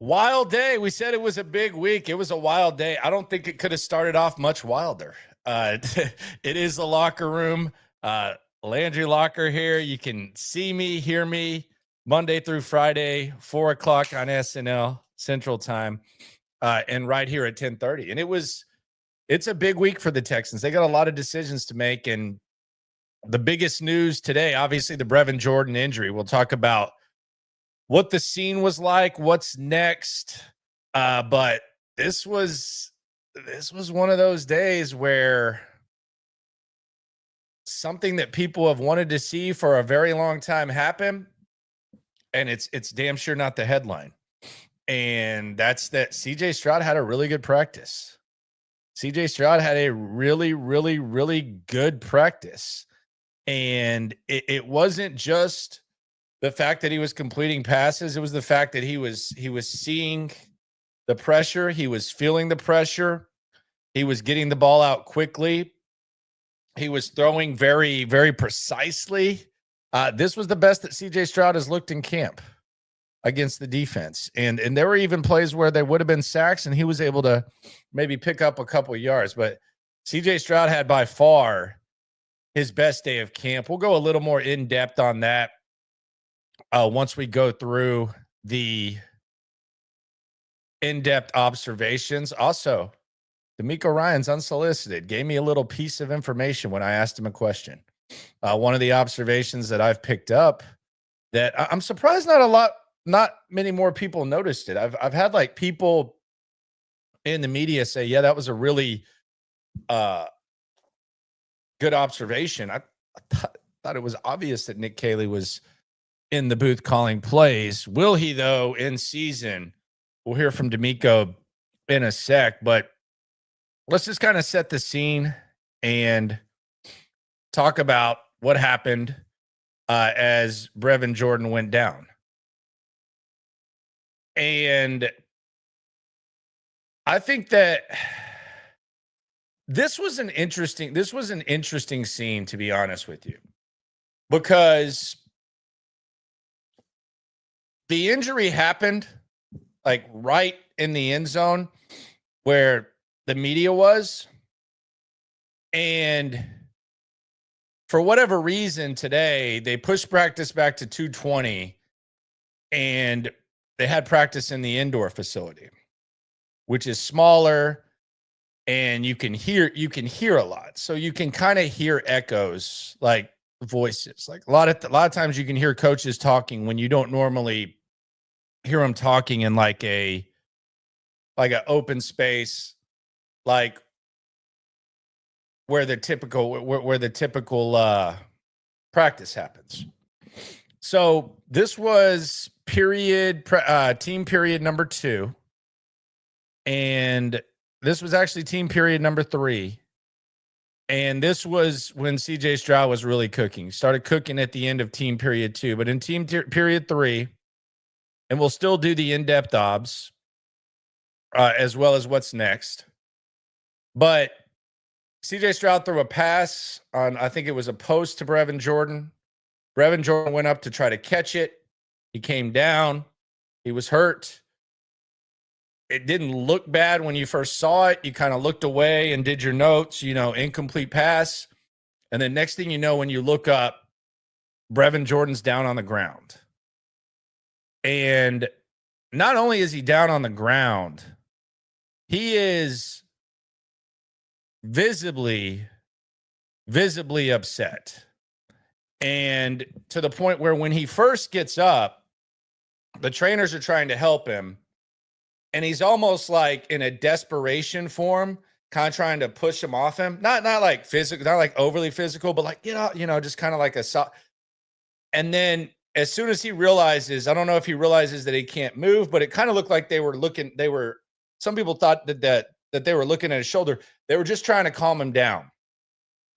Wild day. We said it was a big week. It was a wild day. I don't think it could have started off much wilder. It is the locker room. Landry Locker here. You can see me, hear me Monday through Friday, 4 o'clock on SNL Central Time, and right here at 10:30. And it's a big week for the Texans. They got a lot of decisions to make. And the biggest news today, obviously, the Brevin Jordan injury. We'll talk about what the scene was like, what's next. But this was one of those days where something that people have wanted to see for a very long time happened, and it's damn sure not the headline. And that's that CJ Stroud had a really good practice. CJ Stroud had a really, really, really good practice. And it wasn't just the fact that he was completing passes. It was the fact that he was seeing the pressure. He was feeling the pressure. He was getting the ball out quickly. He was throwing very, very precisely. This was the best that CJ Stroud has looked in camp against the defense. And there were even plays where there would have been sacks, and he was able to maybe pick up a couple of yards. But CJ Stroud had by far his best day of camp. We'll go a little more in depth on that once we go through the in-depth observations. Also, D'Amico Ryans, unsolicited, gave me a little piece of information when I asked him a question. One of the observations that I've picked up that I'm surprised not many more people noticed it. I've had like people in the media say, yeah, that was a really good observation. I thought it was obvious that Nick Caley was in the booth calling plays. Will he, though, in season? We'll hear from D'Amico in a sec, but let's just kind of set the scene and talk about what happened as Brevin Jordan went down. And I think that this was an interesting scene, to be honest with you, because the injury happened like right in the end zone where the media was. And for whatever reason today, they pushed practice back to 2:20, and they had practice in the indoor facility, which is smaller, and you can hear a lot. So you can kind of hear echoes, like voices. Like a lot of times you can hear coaches talking when you don't normally hear them talking in like an open space, like where the typical practice happens. So this was team period number 2, and this was actually team period number 3. And this was when CJ Stroud was really cooking. He started cooking at the end of team period 2, but in team period 3, and we'll still do the in-depth obs as well as what's next. But CJ Stroud threw a pass on, I think it was a post to Brevin Jordan. Brevin Jordan went up to try to catch it. He came down. He was hurt. It didn't look bad when you first saw it. You kind of looked away and did your notes, incomplete pass. And then next thing you know, when you look up, Brevin Jordan's down on the ground. And not only is he down on the ground, he is visibly upset. And to the point where when he first gets up, the trainers are trying to help him. And he's almost like in a desperation form, kind of trying to push him off him. Not like physical, not like overly physical, but like, just kind of like and then as soon as he realizes, I don't know if he realizes that he can't move, but it kind of looked like some people thought that they were looking at his shoulder. They were just trying to calm him down.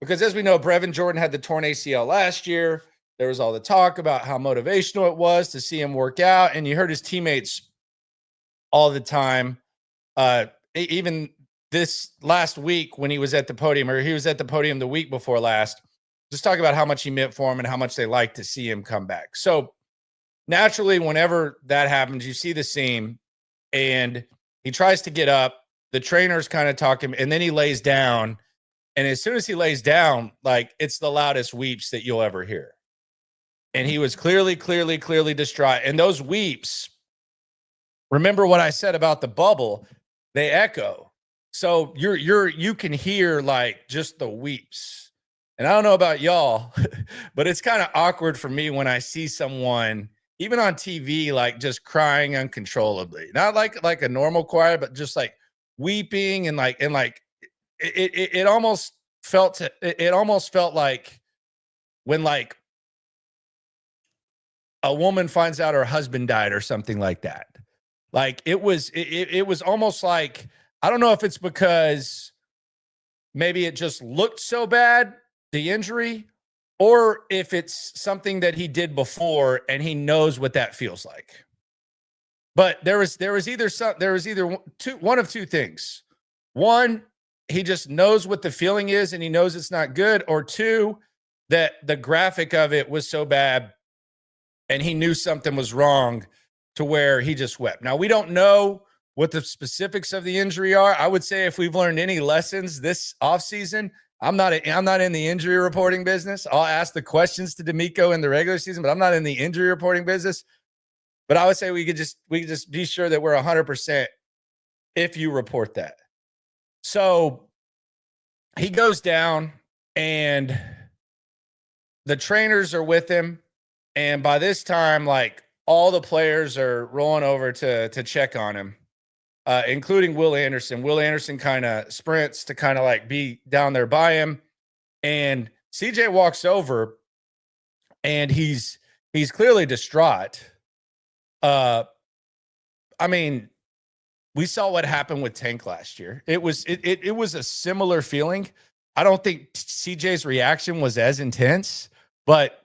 Because as we know, Brevin Jordan had the torn ACL last year. There was all the talk about how motivational it was to see him work out. And you heard his teammates all the time. Even this last week when he was at the podium, or he was at the podium the week before last, just talk about how much he meant for him and how much they like to see him come back. So naturally, whenever that happens, you see the scene. and he tries to get up. The trainers kind of talk him, and then he lays down. And as soon as he lays down, like, it's the loudest weeps that you'll ever hear. And he was clearly distraught. And those weeps, remember what I said about the bubble, they echo. So you can hear like just the weeps. And I don't know about y'all, but it's kind of awkward for me when I see someone, even on TV, like just crying uncontrollably. Not like a normal cry, but just like weeping and it almost felt like when like a woman finds out her husband died or something like that. Like it was almost like, I don't know if it's because maybe it just looked so bad, the injury, or if it's something that he did before and he knows what that feels like. But there was either one of two things. One, he just knows what the feeling is and he knows it's not good, or two, that the graphic of it was so bad and he knew something was wrong to where he just wept. Now, we don't know what the specifics of the injury are. I would say if we've learned any lessons this offseason, I'm not in the injury reporting business. I'll ask the questions to D'Amico in the regular season, but I'm not in the injury reporting business. But I would say we could just be sure that we're 100% if you report that. So he goes down and the trainers are with him. And by this time, like, all the players are rolling over to check on him, including Will Anderson. Will Anderson kind of sprints to kind of like be down there by him. And CJ walks over and he's clearly distraught. I mean, we saw what happened with Tank last year. It was a similar feeling. I don't think CJ's reaction was as intense, but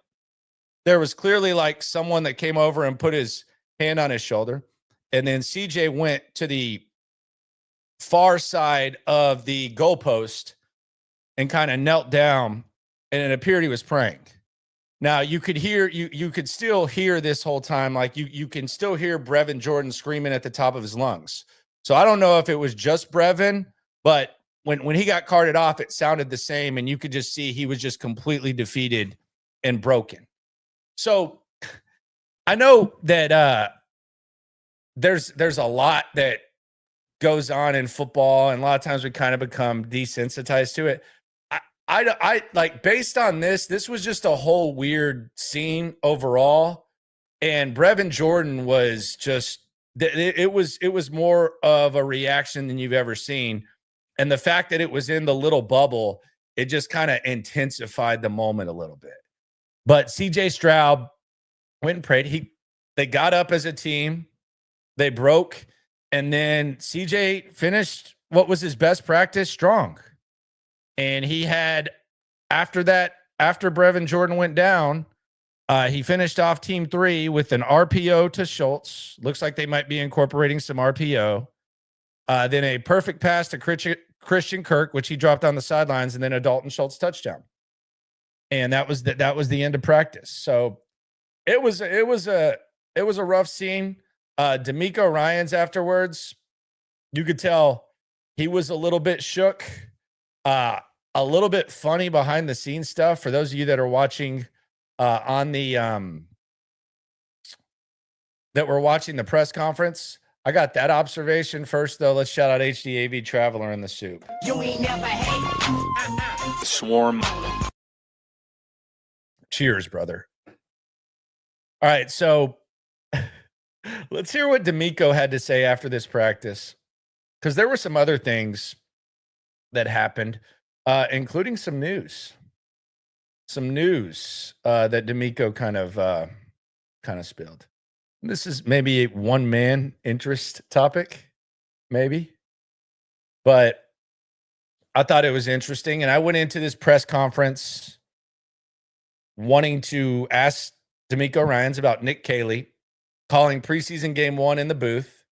there was clearly like someone that came over and put his hand on his shoulder. And then CJ went to the far side of the goalpost and kind of knelt down, and it appeared he was praying. Now you could hear, you could still hear this whole time, like you can still hear Brevin Jordan screaming at the top of his lungs. So I don't know if it was just Brevin, but when he got carted off, it sounded the same, and you could just see he was just completely defeated and broken. So I know that there's a lot that goes on in football, and a lot of times we kind of become desensitized to it. I like, based on this was just a whole weird scene overall. And Brevin Jordan was just, it was more of a reaction than you've ever seen. And the fact that it was in the little bubble, it just kind of intensified the moment a little bit. But CJ Stroud went and prayed. They got up as a team. They broke. And then CJ finished what was his best practice strong. And he had, after Brevin Jordan went down, he finished off team 3 with an RPO to Schultz. Looks like they might be incorporating some RPO. Then a perfect pass to Christian Kirk, which he dropped on the sidelines, and then a Dalton Schultz touchdown. And that was the end of practice. So it was a rough scene. D'Amico Ryans afterwards, you could tell he was a little bit shook, a little bit funny behind the scenes stuff. For those of you that are watching on the that were watching the press conference, I got that observation first, though. Let's shout out HDAV Traveler in the soup. You ain't never hate. Swarm. Cheers, brother. All right, so let's hear what D'Amico had to say after this practice, because there were some other things that happened, including some news that D'Amico kind of spilled. This is maybe a one-man interest topic, maybe, but I thought it was interesting, and I went into this press conference wanting to ask D'Amico Ryans about Nick Caley calling preseason game 1 in the booth.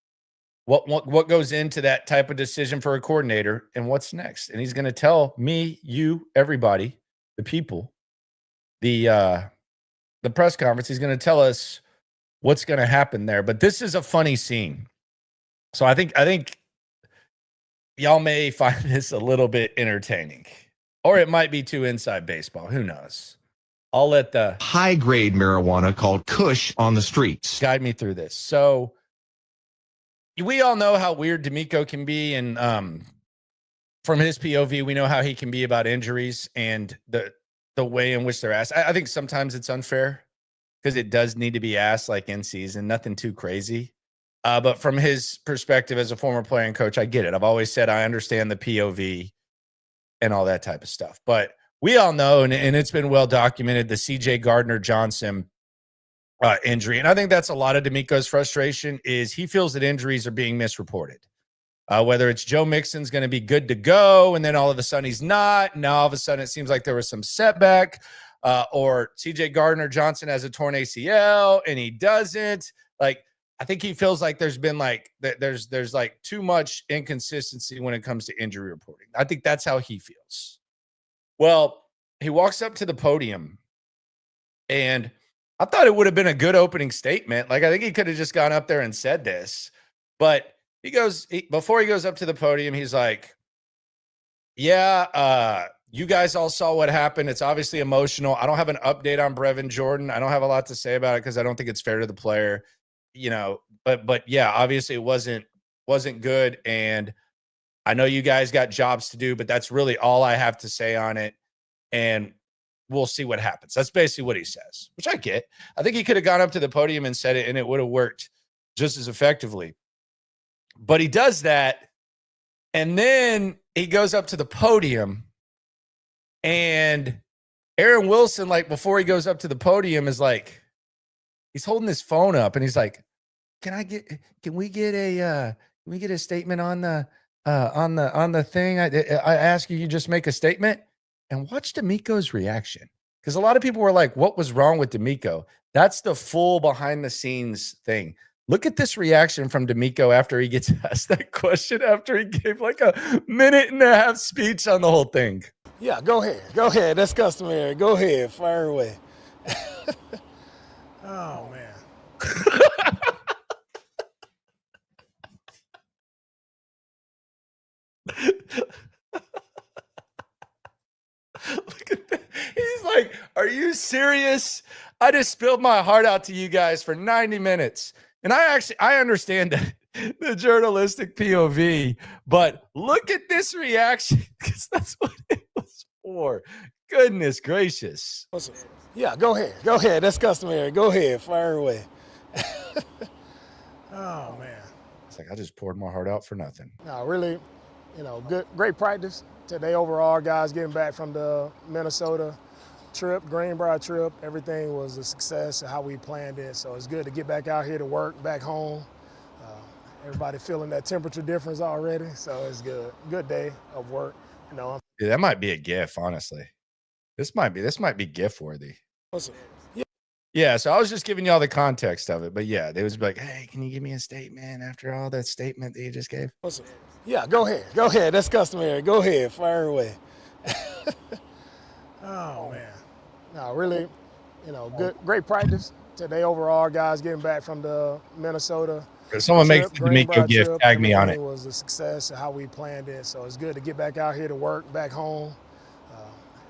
What goes into that type of decision for a coordinator, and what's next? And he's going to tell me, you, everybody, the people, the press conference. He's going to tell us what's going to happen there. But this is a funny scene. So I think y'all may find this a little bit entertaining, or it might be too inside baseball. Who knows? I'll let the high-grade marijuana called Kush on the streets guide me through this. So we all know how weird D'Amico can be, and from his POV, we know how he can be about injuries and the way in which they're asked. I think sometimes it's unfair because it does need to be asked like in season, nothing too crazy. But from his perspective as a former player and coach, I get it. I've always said I understand the POV and all that type of stuff. But we all know, and it's been well documented, the CJ Gardner-Johnson injury. And I think that's a lot of D'Amico's frustration is he feels that injuries are being misreported. Whether it's Joe Mixon's going to be good to go, and then all of a sudden he's not. Now all of a sudden it seems like there was some setback, or CJ Gardner-Johnson has a torn ACL and he doesn't. Like, I think he feels like there's been like there's like too much inconsistency when it comes to injury reporting. I think that's how he feels. Well, he walks up to the podium, and I thought it would have been a good opening statement. Like, I think he could have just gone up there and said this, but before he goes up to the podium, he's like, yeah, you guys all saw what happened. It's obviously emotional. I don't have an update on Brevin Jordan. I don't have a lot to say about it because I don't think it's fair to the player, but yeah, obviously it wasn't good. And I know you guys got jobs to do, but that's really all I have to say on it. And we'll see what happens. That's basically what he says, which I get. I think he could have gone up to the podium and said it, and it would have worked just as effectively. But he does that, and then he goes up to the podium, and Aaron Wilson, like before he goes up to the podium, is like, he's holding his phone up, and he's like, "Can we get a statement on the thing? I ask you just make a statement." And watch D'Amico's reaction, because a lot of people were like, "What was wrong with D'Amico?" That's the full behind the scenes thing. Look at this reaction from D'Amico after he gets asked that question, after he gave like a 1.5-minute speech on the whole thing. Yeah, go ahead. That's customary. Go ahead, fire away. Oh, man. Look at that. He's like, "Are you serious? I just spilled my heart out to you guys for 90 minutes. And I understand the journalistic POV, but look at this reaction, because that's what it was for. Goodness gracious. Yeah, go ahead. That's customary. Go ahead, fire away. Oh, man. It's like, I just poured my heart out for nothing. No, really, great practice today overall. Guys getting back from the Minnesota trip, Greenbrier trip, everything was a success of how we planned it. So it's good to get back out here to work, back home. Everybody feeling that temperature difference already, so it's good. Good day of work. Yeah, that might be a GIF, honestly. This might be GIF worthy. Yeah, so I was just giving y'all the context of it, but yeah, they was like, "Hey, can you give me a statement after all that statement that you just gave?" Yeah, go ahead. That's customary. Go ahead, fire away. Oh, man. No, really, great practice today overall. Guys getting back from the Minnesota. If someone makes the D'Amico GIF, tag me on it. It was a success of how we planned it, so it's good to get back out here to work, back home.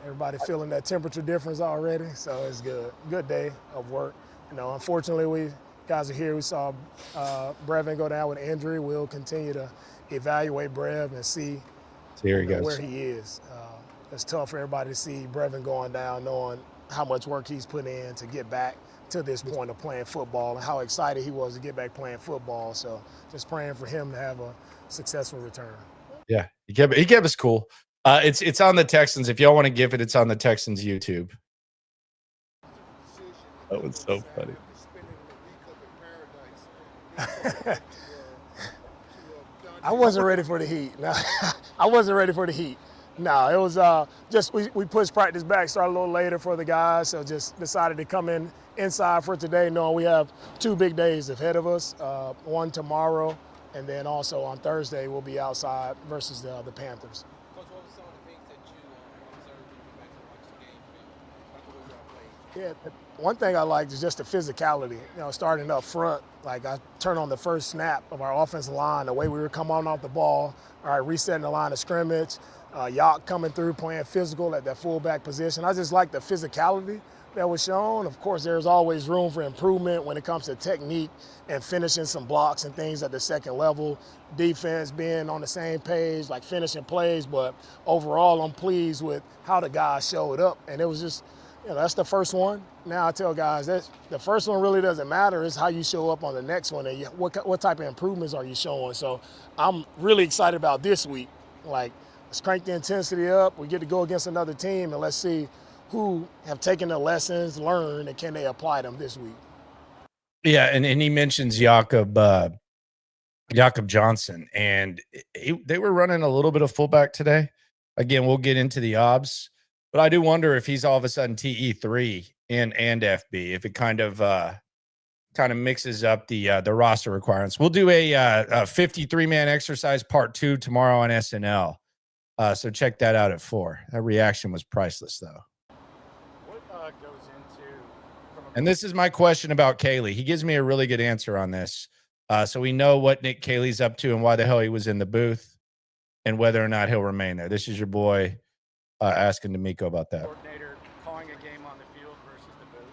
Everybody feeling that temperature difference already, so it's good. Good day of work. Unfortunately, we guys are here. We saw Brevin go down with an injury. We'll continue to evaluate Brev and see Here he goes. where he is. It's tough for everybody to see Brevin going down, knowing how much work he's put in to get back to this point of playing football and how excited he was to get back playing football. So just praying for him to have a successful return. Yeah, he kept us cool. It's on the Texans. If y'all want to give it, it's on the Texans YouTube. That was so funny. I wasn't ready for the heat. No, I wasn't ready for the heat. No, it was just we pushed practice back, started a little later for the guys, so just decided to come inside for today, knowing we have 2 big days ahead of us, one tomorrow, and then also on Thursday we'll be outside versus the Panthers. Coach, what was some of the things that you observed when you went back and watched the game film? Yeah, one thing I liked is just the physicality, starting up front. Like I turned on the first snap of our offensive line, the way we were coming off the ball, all right, resetting the line of scrimmage, Yacht coming through, playing physical at that fullback position. I just like the physicality that was shown. Of course, there's always room for improvement when it comes to technique and finishing some blocks and things at the second level, defense being on the same page, like finishing plays. But overall, I'm pleased with how the guys showed up. And it was just, that's the first one. Now I tell guys that the first one really doesn't matter. It's how you show up on the next one and what type of improvements are you showing. So I'm really excited about this week. Like, let's crank the intensity up. We get to go against another team, and let's see who have taken the lessons learned and can they apply them this week. Yeah, and he mentions Jakob Johnson, and they were running a little bit of fullback today. Again, we'll get into the obs, but I do wonder if he's all of a sudden TE3 and FB, if it kind of mixes up the roster requirements. We'll do a 53-man exercise part 2 tomorrow on SNL. So check that out at 4. That reaction was priceless, though. And this is my question about Caley. He gives me a really good answer on this. So we know what Nick Caley's up to and why the hell he was in the booth and whether or not he'll remain there. This is your boy asking D'Amico about that. Coordinator calling a game on the field versus the booth.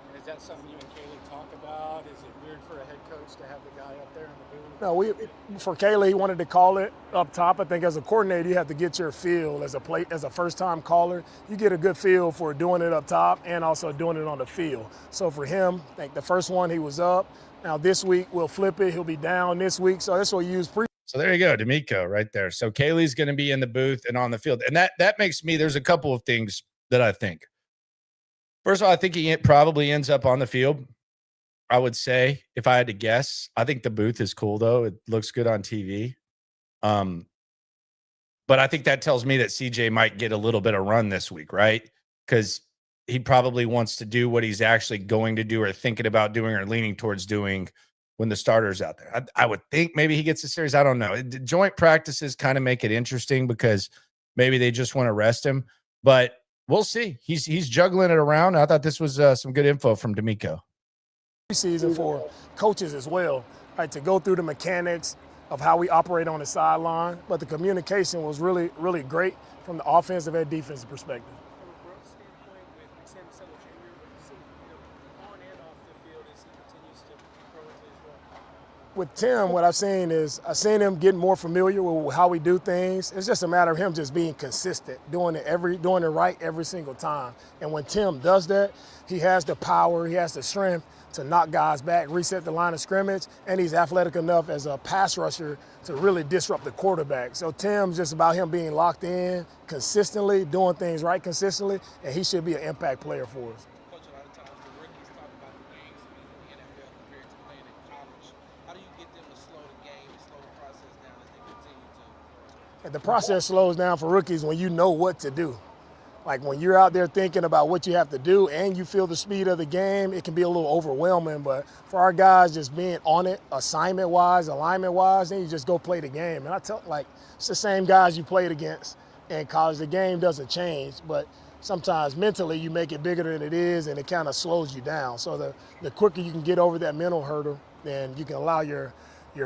And is that something you and Caley talk about? Is it weird for a head coach to have the guy up there in the booth? No, for Caley, he wanted to call it up top. I think as a coordinator, you have to get your feel as a first-time caller. You get a good feel for doing it up top and also doing it on the field. So for him, I think the first one he was up. Now this week we'll flip it. He'll be down this week. So that's what you use So there you go, D'Amico right there. So Caley's going to be in the booth and on the field. And that makes me, there's a couple of things that I think. First of all, I think he probably ends up on the field. I would say, if I had to guess, I think the booth is cool, though. It looks good on TV. But I think that tells me that CJ might get a little bit of run this week, right? Because he probably wants to do what he's actually going to do or thinking about doing or leaning towards doing when the starter's out there. I would think maybe he gets a series. I don't know. Joint practices kind of make it interesting because maybe they just want to rest him. But we'll see. He's juggling it around. I thought this was some good info from D'Amico. Season for coaches as well, right, to go through the mechanics of how we operate on the sideline. But the communication was really, really great from the offensive and defensive perspective. From a growth standpoint with Sam Settle Jr., what do you see on and off the field as he continues to grow into his role? With Tim, what I've seen is I've seen him get more familiar with how we do things. It's just a matter of him just being consistent, doing it right every single time. And when Tim does that, he has the power, he has the strength to knock guys back, reset the line of scrimmage, and he's athletic enough as a pass rusher to really disrupt the quarterback. So Tim's just about him being locked in consistently, doing things right consistently, and he should be an impact player for us. Coach, a lot of times the rookies talk about the games in the NFL compared to playing in college. How do you get them to slow the game and slow the process down as they continue to? And the process slows down for rookies when you know what to do. Like when you're out there thinking about what you have to do and you feel the speed of the game, it can be a little overwhelming. But for our guys just being on it, assignment-wise, alignment-wise, then you just go play the game. And I tell, it's the same guys you played against in college. The game doesn't change, but sometimes mentally you make it bigger than it is and it kind of slows you down. So the quicker you can get over that mental hurdle, then you can allow your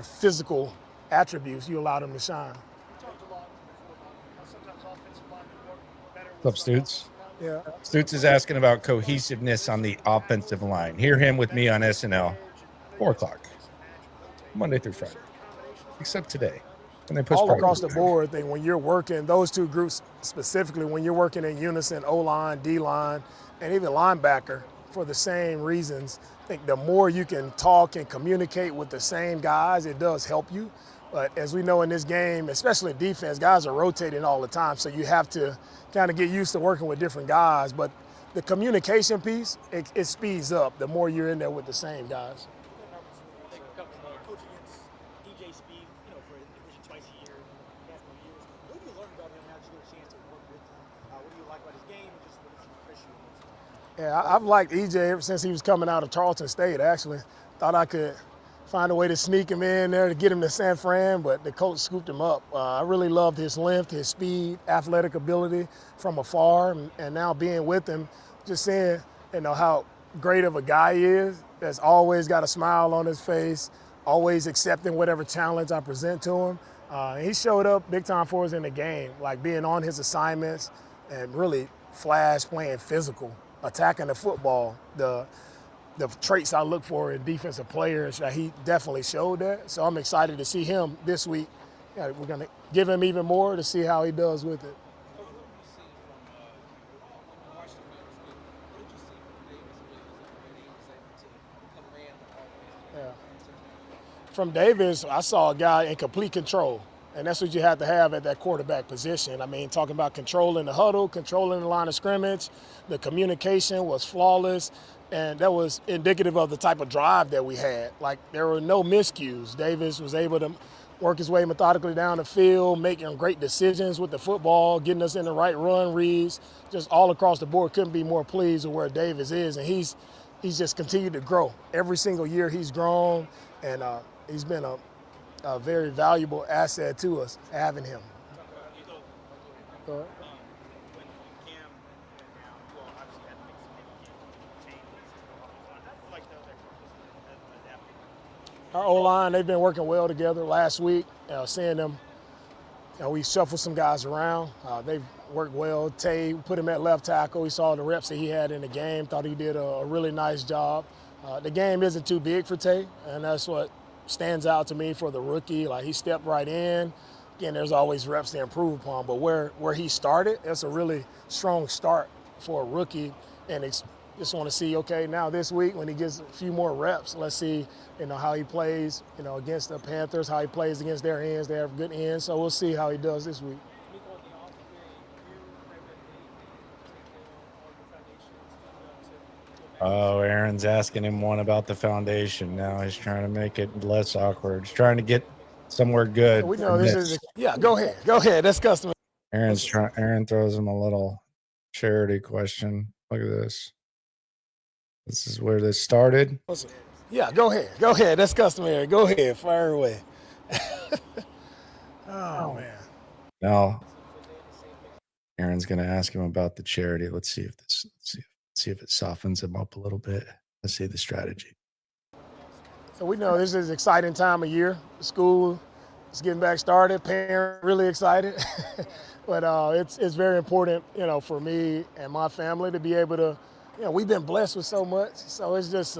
physical attributes, you allow them to shine. What's up, Stutes? Yeah. Stutes is asking about cohesiveness on the offensive line. Hear him with me on SNL, 4 o'clock, Monday through Friday, except today. And they push all across the board thing, when you're working, those two groups specifically, when you're working in unison, O-line, D-line, and even linebacker for the same reasons, I think the more you can talk and communicate with the same guys, it does help you. But as we know in this game, especially in defense, guys are rotating all the time, so you have to kind of get used to working with different guys. But the communication piece, it speeds up the more you're in there with the same guys. Coach against DJ Speed, for twice a year, past few years. What have you learned about him now that you get a chance to work with him? What do you like about his game and just what is he appreciate? Yeah, I've liked EJ ever since he was coming out of Tarleton State, actually. Thought I could find a way to sneak him in there to get him to San Fran, but the coach scooped him up. I really loved his length, his speed, athletic ability from afar, and now being with him, just seeing how great of a guy he is, that's always got a smile on his face, always accepting whatever challenge I present to him. He showed up big time for us in the game, like being on his assignments and really flash playing physical, attacking the football. The traits I look for in defensive players, he definitely showed that. So I'm excited to see him this week. Yeah, we're going to give him even more to see how he does with it. From Davis, I saw a guy in complete control, and that's what you have to have at that quarterback position. I mean, talking about controlling the huddle, controlling the line of scrimmage, the communication was flawless, and that was indicative of the type of drive that we had. Like, there were no miscues. Davis was able to work his way methodically down the field, making great decisions with the football, getting us in the right run reads, just all across the board. Couldn't be more pleased with where Davis is, and he's just continued to grow. Every single year he's grown, and he's been a very valuable asset to us, having him. Go ahead. When Cam went down, you all obviously had to make significant changes to the offense line. I feel like those are adapting. Our O-line, they've been working well together. Last week, seeing them, we shuffled some guys around. They've worked well. Tay, put him at left tackle. We saw the reps that he had in the game. Thought he did a really nice job. The game isn't too big for Tay, and that's what stands out to me for the rookie. Like, he stepped right in. Again, there's always reps to improve upon, but where he started, it's a really strong start for a rookie. And just want to see, okay, now this week when he gets a few more reps, let's see, how he plays, against the Panthers, how he plays against their ends. They have good ends, so we'll see how he does this week. Oh, Aaron's asking him one about the foundation. Now he's trying to make it less awkward. He's trying to get somewhere good. We know this is go ahead. That's customary. Aaron throws him a little charity question. Look at this. This is where this started. Yeah, go ahead. That's customary. Go ahead, fire away. Oh man. Now Aaron's gonna ask him about the charity. Let's see if it softens him up a little bit. Let's see the strategy. So we know this is an exciting time of year. School is getting back started. Parents really excited. But it's very important, for me and my family to be able to, we've been blessed with so much. So it's just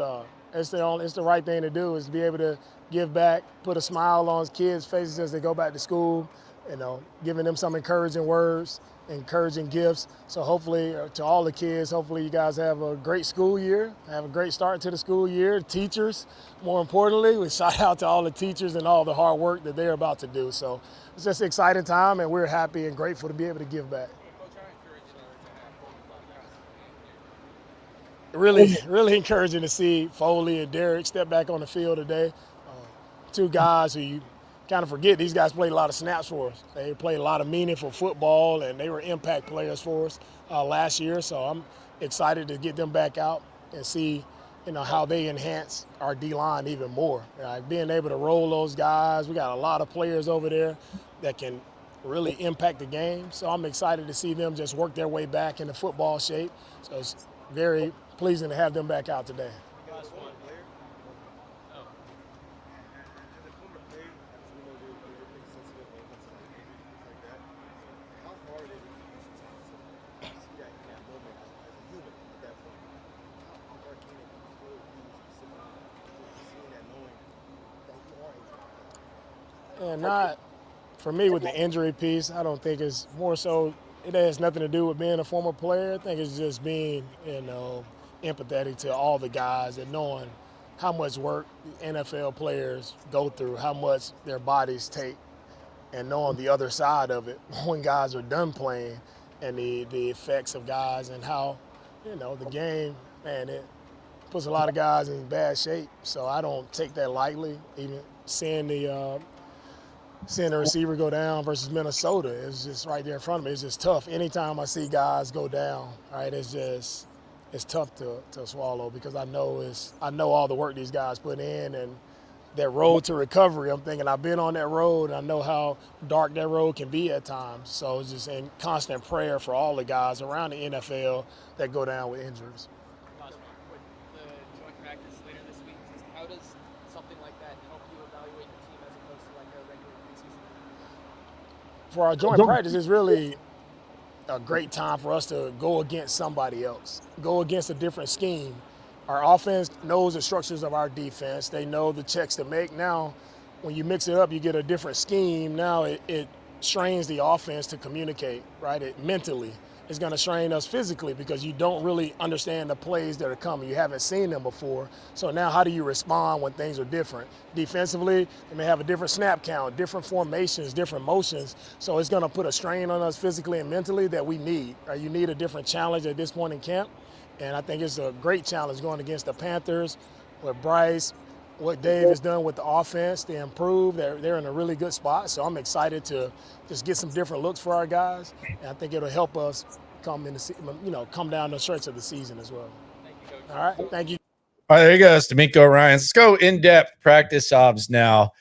it's the right thing to do, is to be able to give back, put a smile on kids' faces as they go back to school, giving them some encouraging words, encouraging gifts. So hopefully, to all the kids, hopefully you guys have a great school year, have a great start to the school year. Teachers, more importantly, we shout out to all the teachers and all the hard work that they're about to do. So it's just an exciting time, and we're happy and grateful to be able to give back. Really encouraging to see Foley and Derek step back on the field today. Two guys who you kind of forget, these guys played a lot of snaps for us. They played a lot of meaningful football, and they were impact players for us last year. So I'm excited to get them back out and see, how they enhance our D-line even more. Being able to roll those guys, we got a lot of players over there that can really impact the game. So I'm excited to see them just work their way back into football shape. So it's very pleasing to have them back out today. And not, for me, with the injury piece, I don't think it's more so, it has nothing to do with being a former player. I think it's just being, empathetic to all the guys and knowing how much work NFL players go through, how much their bodies take, and knowing the other side of it when guys are done playing, and the effects of guys and how, the game, man, it puts a lot of guys in bad shape. So I don't take that lightly. Even seeing the receiver go down versus Minnesota, it's just right there in front of me. It's just tough. Anytime I see guys go down, right, it's tough to swallow, because I know all the work these guys put in and their road to recovery. I'm thinking I've been on that road, and I know how dark that road can be at times. So it's just in constant prayer for all the guys around the NFL that go down with injuries. for our joint practice, it's really a great time for us to go against somebody else, go against a different scheme. Our offense knows the structures of our defense. They know the checks to make. Now, when you mix it up, you get a different scheme. Now it strains the offense to communicate, right? Mentally. It's going to strain us physically because you don't really understand the plays that are coming. You haven't seen them before. So now how do you respond when things are different? Defensively, they may have a different snap count, different formations, different motions. So it's going to put a strain on us physically and mentally that we need. Right? You need a different challenge at this point in camp. And I think it's a great challenge going against the Panthers with Bryce, what Dave has done with the offense to improve. They're in a really good spot. So I'm excited to just get some different looks for our guys. And I think it'll help us come down the stretch of the season as well. Thank you, Coach. All right. Thank you. All right, there you go. D'Amico Ryans. Let's go in-depth practice obs now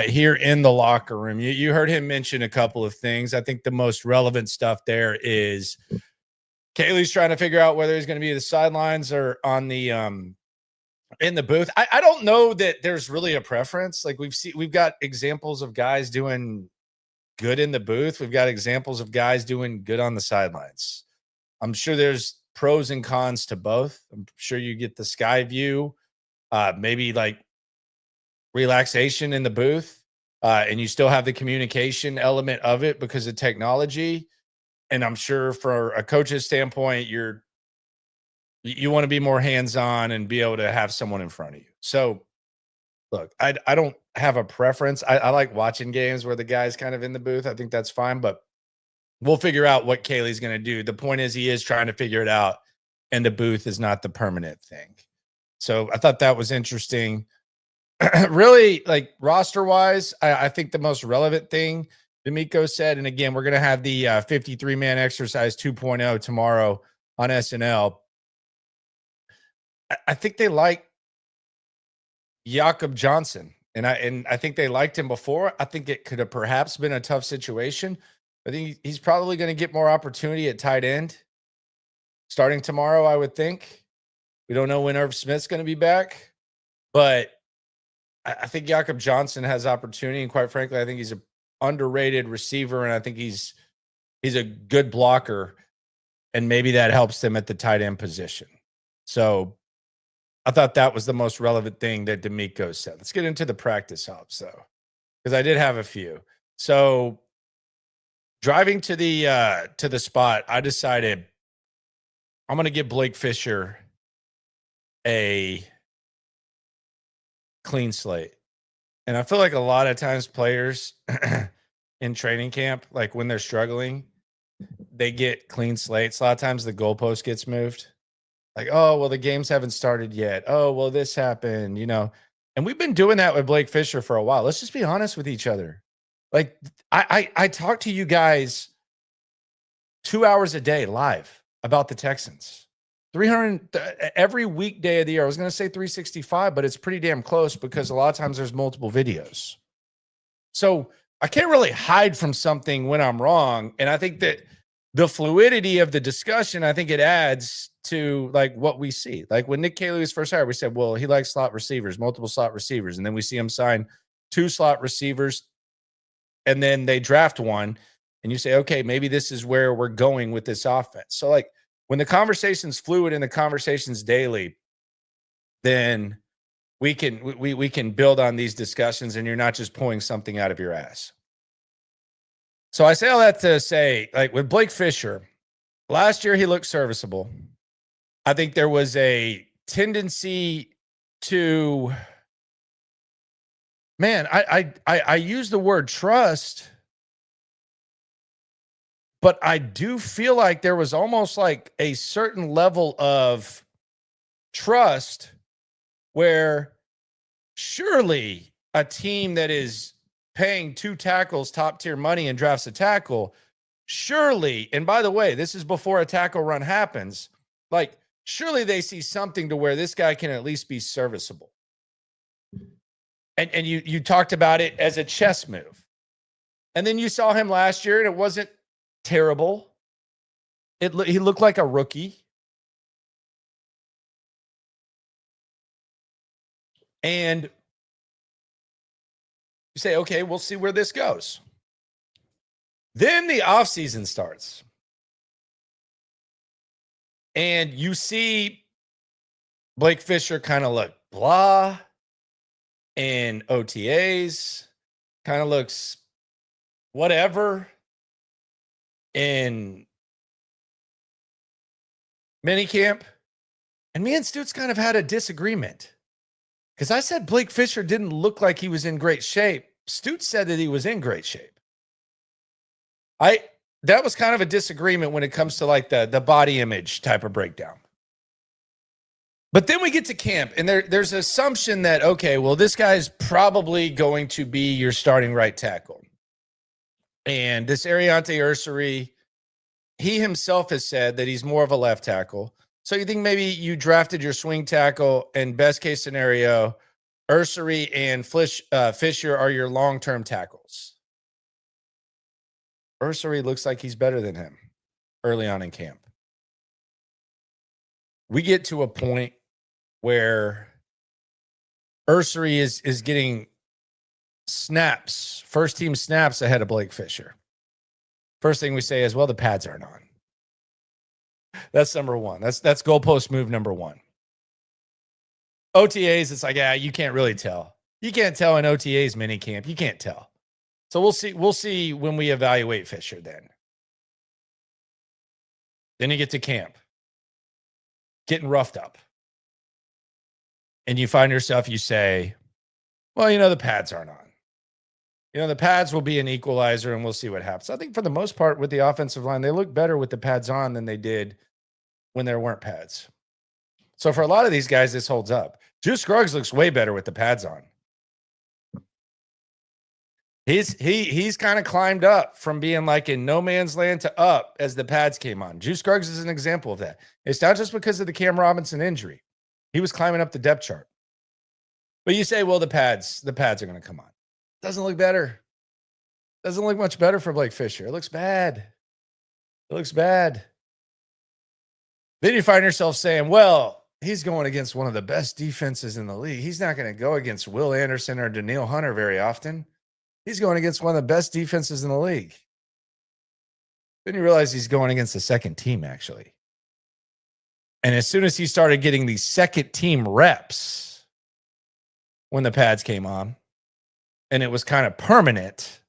here in the locker room. You heard him mention a couple of things. I think the most relevant stuff there is Caley's trying to figure out whether he's going to be the sidelines or on the in the booth. I don't know that there's really a preference. Like we've got examples of guys doing good in the booth. We've got examples of guys doing good on the sidelines. I'm sure there's pros and cons to both. I'm sure you get the sky view, maybe like relaxation in the booth, and you still have the communication element of it because of technology. And I'm sure for a coach's standpoint, you want to be more hands-on and be able to have someone in front of you. So look, I don't have a preference. I like watching games where the guy's kind of in the booth. I think that's fine, but we'll figure out what Caley's going to do. The point is he is trying to figure it out, and the booth is not the permanent thing. So I thought that was interesting. Really, like roster-wise, I think the most relevant thing D'Amico said, and again, we're going to have the 53-man exercise 2.0 tomorrow on SNL. I think they like Jakob Johnson, and I think they liked him before. I think it could have perhaps been a tough situation. I think he's probably going to get more opportunity at tight end starting tomorrow, I would think. We don't know when Irv Smith's going to be back, but I think Jakob Johnson has opportunity, and quite frankly, I think he's an underrated receiver, and I think he's a good blocker, and maybe that helps them at the tight end position. So I thought that was the most relevant thing that D'Amico said. Let's get into the practice hubs, though, because I did have a few. So driving to the spot, I decided I'm going to give Blake Fisher a clean slate. And I feel like a lot of times players in training camp, like when they're struggling, they get clean slates. A lot of times the goalpost gets moved. Like, oh, well, the games haven't started yet. Oh, well, this happened, And we've been doing that with Blake Fisher for a while. Let's just be honest with each other. Like, I talk to you guys 2 hours a day live about the Texans. 300 every weekday of the year. I was going to say 365, but it's pretty damn close because a lot of times there's multiple videos. So I can't really hide from something when I'm wrong. And I think that the fluidity of the discussion, I think it adds to like what we see. Like when Nick Caley was first hired, we said, well, he likes slot receivers, multiple slot receivers. And then we see him sign 2 slot receivers, and then they draft one. And you say, okay, maybe this is where we're going with this offense. So like when the conversation's fluid and the conversation's daily, then we can build on these discussions, and you're not just pulling something out of your ass. So I say all that to say, like with Blake Fisher, last year he looked serviceable. I think there was a tendency to, man, I use the word trust, but I do feel like there was almost like a certain level of trust where surely a team that is paying 2 tackles top tier money and drafts a tackle, surely, and by the way, this is before a tackle run happens, like surely they see something to where this guy can at least be serviceable. And you talked about it as a chess move. And then you saw him last year and it wasn't terrible. He looked like a rookie. And you say, okay, we'll see where this goes. Then the offseason starts. And you see Blake Fisher kind of look blah in OTAs, kind of looks whatever in minicamp. And me and Stutz kind of had a disagreement because I said Blake Fisher didn't look like he was in great shape. Stutz said that he was in great shape. That was kind of a disagreement when it comes to like the body image type of breakdown. But then we get to camp, and there's an assumption that, okay, well, this guy's probably going to be your starting right tackle. And this Ariante Ursary, he himself has said that he's more of a left tackle. So you think maybe you drafted your swing tackle, and best case scenario, Ursary and Fisher are your long-term tackles. Ursary looks like he's better than him early on in camp. We get to a point where Ursary is getting snaps, first team snaps ahead of Blake Fisher. First thing we say is, well, the pads aren't on. That's number one. That's goalpost move number one. OTAs, it's like, yeah, you can't really tell. You can't tell in OTAs minicamp. You can't tell. So we'll see when we evaluate Fisher then. Then you get to camp. Getting roughed up. And you find yourself, you say, well, the pads aren't on. The pads will be an equalizer and we'll see what happens. I think for the most part with the offensive line, they look better with the pads on than they did when there weren't pads. So for a lot of these guys, this holds up. Juice Scruggs looks way better with the pads on. He's kind of climbed up from being like in no man's land to up as the pads came on. Juice Scruggs is an example of that. It's not just because of the Cam Robinson injury. He was climbing up the depth chart. But you say, well, the pads are going to come on. Doesn't look better. Doesn't look much better for Blake Fisher. It looks bad. It looks bad. Then you find yourself saying, well, he's going against one of the best defenses in the league. He's not going to go against Will Anderson or Daniil Hunter very often. He's going against one of the best defenses in the league. Then you realize he's going against the second team, actually. And as soon as he started getting the second team reps when the pads came on, and it was kind of permanent,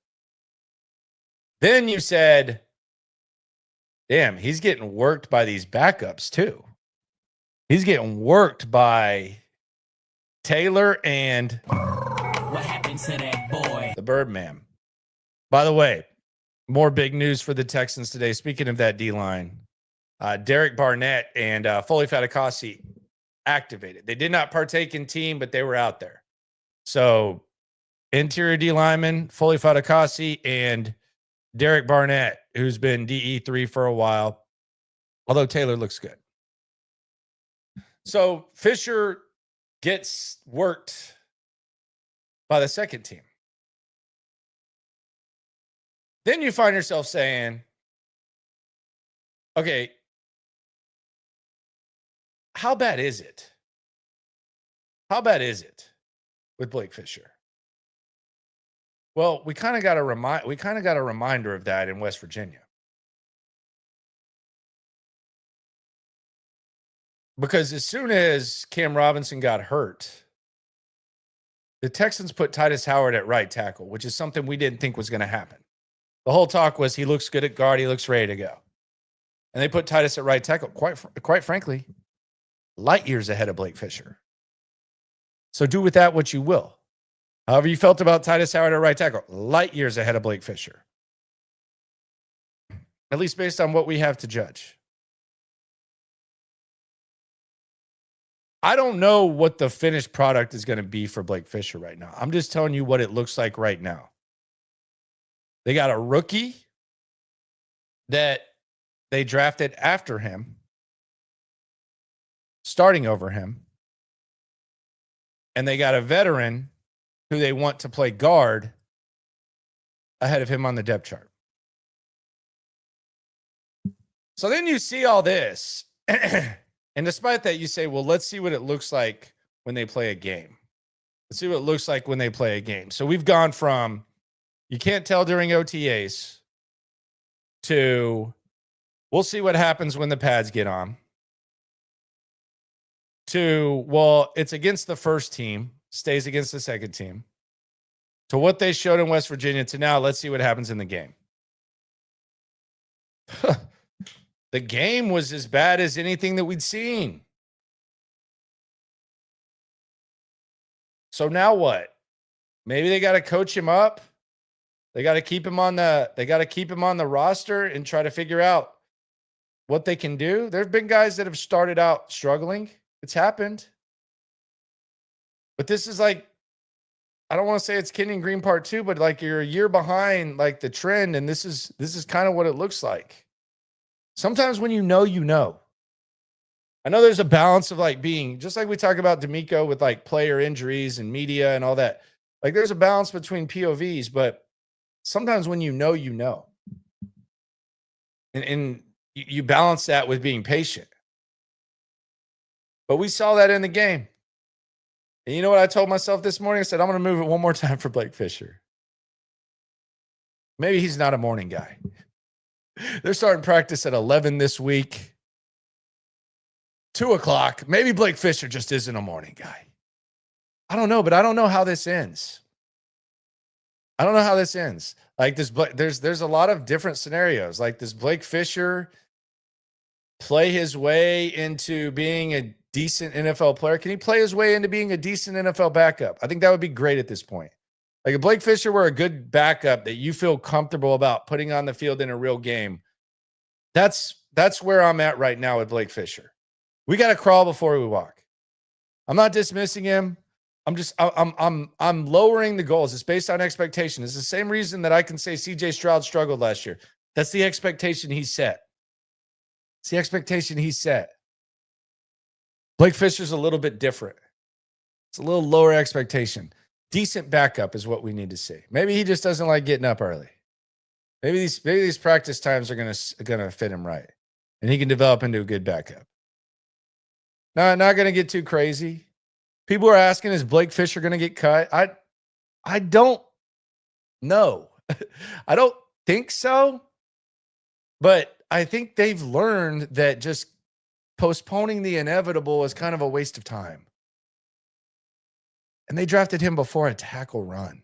then you said, damn, he's getting worked by these backups too. He's getting worked by Taylor and what happened to that boy? The Birdman. By the way, more big news for the Texans today. Speaking of that D-line, Derek Barnett and Foley Fatukasi activated. They did not partake in team, but they were out there. So interior D lineman, Foley Fatukasi, and Derek Barnett, who's been DE3 for a while, although Taylor looks good. So Fisher gets worked by the second team. Then you find yourself saying, okay, how bad is it? How bad is it with Blake Fisher? Well, we kind of got a reminder of that in West Virginia. Because as soon as Cam Robinson got hurt, the Texans put Titus Howard at right tackle, which is something we didn't think was going to happen. The whole talk was he looks good at guard, he looks ready to go. And they put Titus at right tackle, quite frankly, light years ahead of Blake Fisher. So do with that what you will. However you felt about Titus Howard at right tackle, light years ahead of Blake Fisher. At least based on what we have to judge. I don't know what the finished product is going to be for Blake Fisher right now. I'm just telling you what it looks like right now. They got a rookie that they drafted after him, starting over him. And they got a veteran who they want to play guard ahead of him on the depth chart. So then you see all this. And despite that, you say, well, let's see what it looks like when they play a game. Let's see what it looks like when they play a game. So we've gone from, you can't tell during OTAs, to we'll see what happens when the pads get on, to, well, it's against the first team, stays against the second team, to what they showed in West Virginia, to now let's see what happens in the game. The game was as bad as anything that we'd seen. So now what? Maybe they got to coach him up. They got to keep him on the roster and try to figure out what they can do. There have been guys that have started out struggling. It's happened. But this is like, I don't want to say it's Kenyon Green part 2, but like you're a year behind like the trend, and this is kind of what it looks like. Sometimes when you know, you know. I know there's a balance of like being, just like we talk about D'Amico with like player injuries and media and all that. Like there's a balance between POVs, but sometimes when you know, you know. And you balance that with being patient. But we saw that in the game. And you know what I told myself this morning? I said, I'm going to move it one more time for Blake Fisher. Maybe he's not a morning guy. They're starting practice at 11 this week. 2 o'clock. Maybe Blake Fisher just isn't a morning guy. I don't know, but I don't know how this ends. I don't know how this ends. Like this, there's a lot of different scenarios. Like, does Blake Fisher play his way into being a decent NFL player? Can he play his way into being a decent NFL backup? I think that would be great at this point. Like if Blake Fisher were a good backup that you feel comfortable about putting on the field in a real game, that's where I'm at right now with Blake Fisher. We got to crawl before we walk. I'm not dismissing him. I'm lowering the goals. It's based on expectation. It's the same reason that I can say CJ Stroud struggled last year. That's the expectation he set. It's the expectation he set. Blake Fisher's a little bit different. It's a little lower expectation. Decent backup is what we need to see. Maybe he just doesn't like getting up early. Maybe these practice times are gonna fit him right, and he can develop into a good backup. No, not gonna get too crazy. People are asking, is Blake Fisher gonna get cut? I don't know. I don't think so, but I think they've learned that just postponing the inevitable is kind of a waste of time. And they drafted him before a tackle run.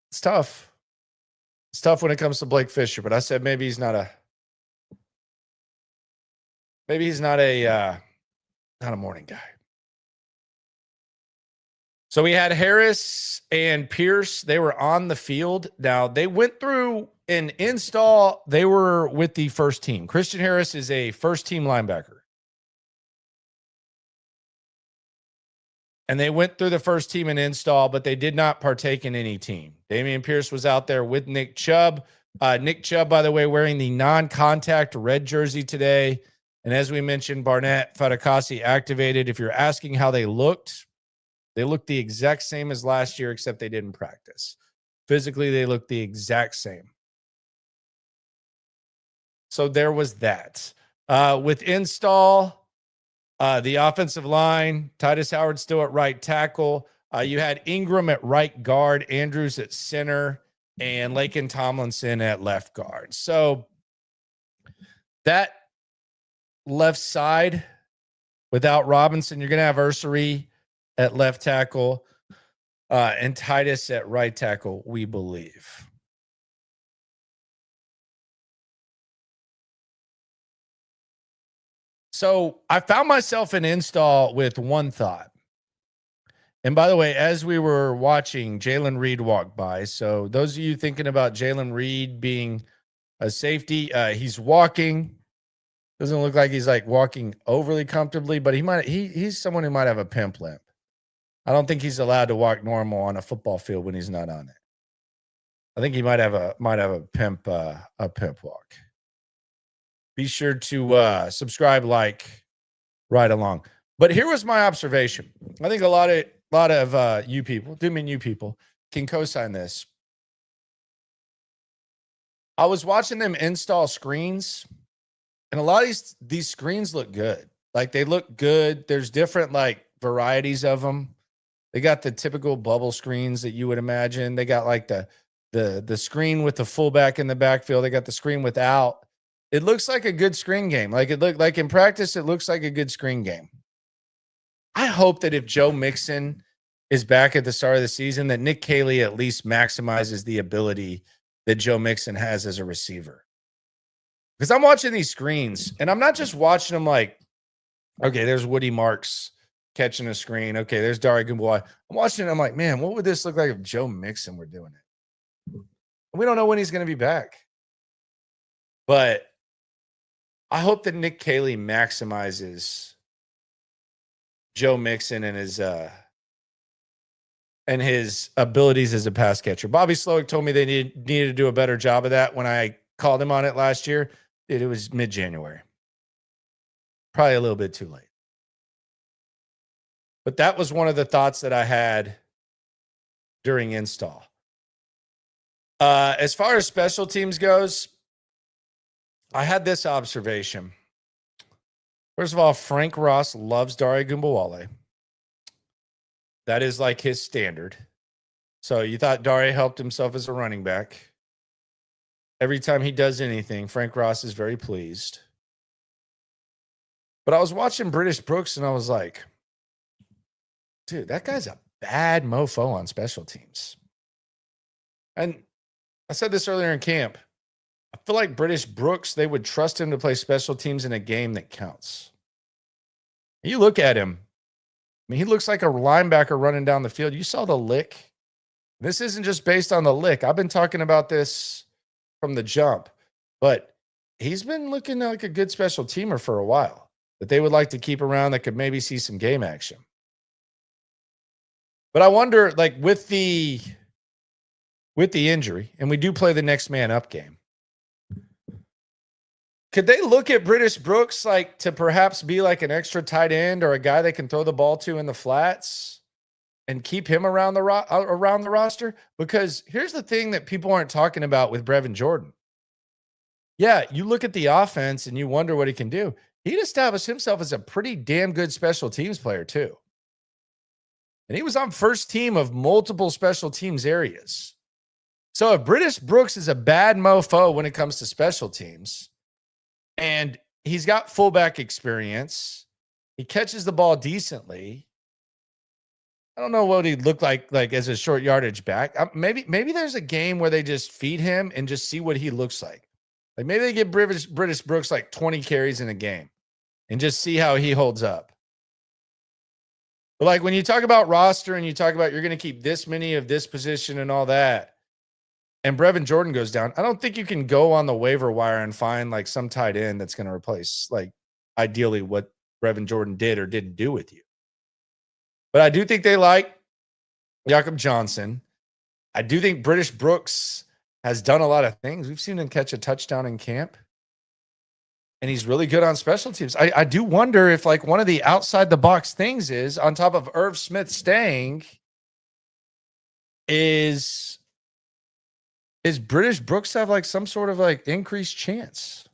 It's tough. It's tough when it comes to Blake Fisher, but I said maybe he's not a morning guy. So we had Harris and Pierce. They were on the field. Now, they went through an install. They were with the first team. Christian Harris is a first-team linebacker. And they went through the first team in install, but they did not partake in any team. Damian Pierce was out there with Nick Chubb. Nick Chubb, by the way, wearing the non-contact red jersey today. And as we mentioned, Barnett Fatukasi activated. If you're asking how they looked the exact same as last year, except they didn't practice. Physically, they looked the exact same. So there was that. With install, the offensive line, Titus Howard still at right tackle. You had Ingram at right guard, Andrews at center, and Laken Tomlinson at left guard. So that left side, without Robinson, you're going to have Ursary at left tackle and Titus at right tackle, we believe. So I found myself in install with one thought. And by the way, as we were watching, Jalen Reed walk by. So those of you thinking about Jalen Reed being a safety, he's walking. Doesn't look like he's like walking overly comfortably, but he's someone who might have a pimp limp. I don't think he's allowed to walk normal on a football field when he's not on it. I think he might have a pimp walk. Be sure to subscribe, like, right along. But here was my observation. I think a lot of you people, you people, can co-sign this. I was watching them install screens, and a lot of these screens look good. Like, they look good. There's different, like, varieties of them. They got the typical bubble screens that you would imagine. They got, like, the the screen with the fullback in the backfield. They got the screen without. It looks like a good screen game. Like it looked like in practice, it looks like a good screen game. I hope that if Joe Mixon is back at the start of the season, that Nick Caley at least maximizes the ability that Joe Mixon has as a receiver. Because I'm watching these screens, and I'm not just watching them like, okay, there's Woody Marks catching a screen. Okay, there's Dare Gumboy. I'm watching it. I'm like, man, what would this look like if Joe Mixon were doing it? We don't know when he's going to be back. But I hope that Nick Caley maximizes Joe Mixon and his abilities as a pass catcher. Bobby Slowick told me they needed to do a better job of that when I called him on it last year. Dude, it was mid-January. Probably a little bit too late. But that was one of the thoughts that I had during install. As far as special teams goes, I had this observation. First of all, Frank Ross loves Dare Gumboale. That is like his standard. So you thought Dare helped himself as a running back. Every time he does anything, Frank Ross is very pleased. But I was watching British Brooks and I was like, dude, that guy's a bad mofo on special teams. And I said this earlier in camp. I feel like British Brooks, they would trust him to play special teams in a game that counts. You look at him. I mean, he looks like a linebacker running down the field. You saw the lick. This isn't just based on the lick. I've been talking about this from the jump, but he's been looking like a good special teamer for a while that they would like to keep around that could maybe see some game action. But I wonder, like with the injury, and we do play the next man up game, could they look at British Brooks like to perhaps be like an extra tight end or a guy they can throw the ball to in the flats and keep him around the roster? Because here's the thing that people aren't talking about with Brevin Jordan. Yeah, you look at the offense and you wonder what he can do. He'd established himself as a pretty damn good special teams player too. And he was on first team of multiple special teams areas. So if British Brooks is a bad mofo when it comes to special teams, and he's got fullback experience, he catches the ball decently, I don't know what he'd look like as a short yardage back. Maybe there's a game where they just feed him and just see what he looks like. Like maybe they give British Brooks like 20 carries in a game and just see how he holds up. But like when you talk about roster and you talk about you're going to keep this many of this position and all that, and Brevin Jordan goes down, I don't think you can go on the waiver wire and find like some tight end that's going to replace like ideally what Brevin Jordan did or didn't do with you. But I do think they like Jakob Johnson. I do think British Brooks has done a lot of things. We've seen him catch a touchdown in camp. And he's really good on special teams. I do wonder if like one of the outside the box things is on top of Irv Smith staying is British Brooks have like some sort of like increased chance?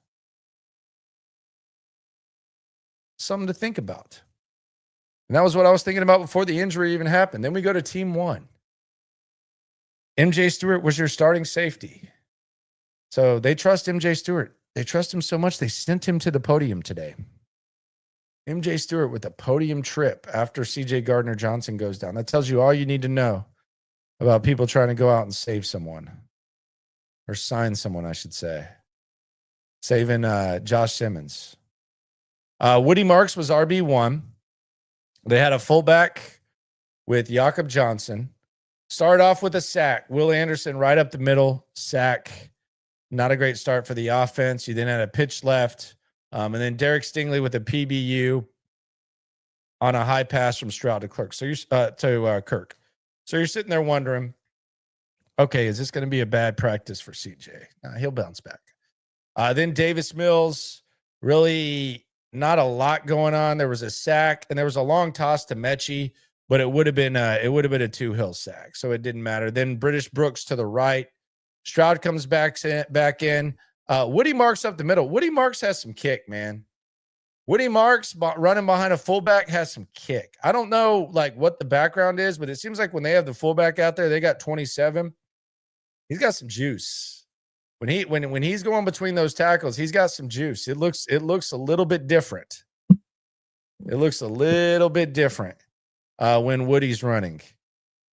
Something to think about. And that was what I was thinking about before the injury even happened. Then we go to team one. MJ Stewart was your starting safety. So they trust MJ Stewart. They trust him so much, they sent him to the podium today. MJ Stewart with a podium trip after CJ Gardner-Johnson goes down. That tells you all you need to know about people trying to go out and save someone. Or sign someone, I should say. Saving Josh Simmons. Woody Marks was RB1. They had a fullback with Jakob Johnson. Started off with a sack. Will Anderson right up the middle, sack. Not a great start for the offense. You then had a pitch left. And then Derek Stingley with a PBU on a high pass from Stroud to Kirk. So you're Kirk. So you're sitting there wondering, okay, is this going to be a bad practice for CJ? He'll bounce back. Then Davis Mills, really not a lot going on. There was a sack and there was a long toss to Mechie, but it would have been a two-hill sack, so it didn't matter. Then British Brooks to the right. Stroud comes back in. Woody Marks up the middle. Woody Marks has some kick, man. Woody Marks running behind a fullback has some kick. I don't know like what the background is, but it seems like when they have the fullback out there, they got 27. He's got some juice. When he's going between those tackles, he's got some juice. It looks a little bit different. It looks a little bit different when Woody's running.